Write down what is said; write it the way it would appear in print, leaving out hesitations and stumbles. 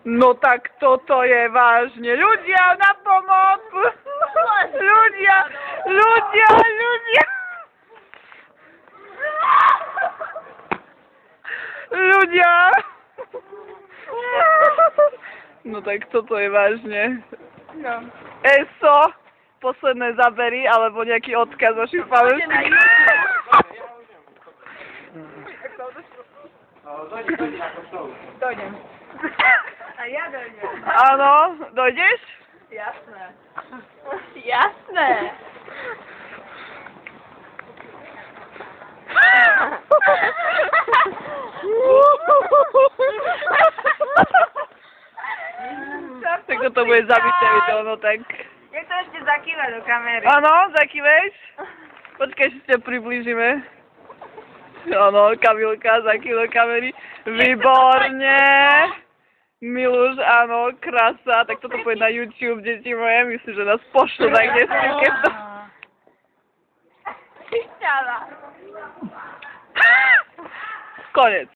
No tak toto je vážne. Ľudia, na pomoc! Ľudia! Ľudia! Ľudia! Ľudia! No tak toto je vážne. No. ESO, posledné zábery, alebo nejaký odkaz vašich fanúšikov. Dojdem. A ja dojdem. Áno, dojdeš? Jasné. Jasné. Tak toto bude zabité video, no tak. Jak to ešte zakýva do kamery. Áno, zakýveš? Počkaj, si ťa priblížime. Áno, Kamilka zakýva do kamery. Výborne! Miluš, áno, krása. Tak toto pôjde na YouTube, deti moje. Myslím, že nás pošlo tak nesmím, keď to... Chystáva. Konec.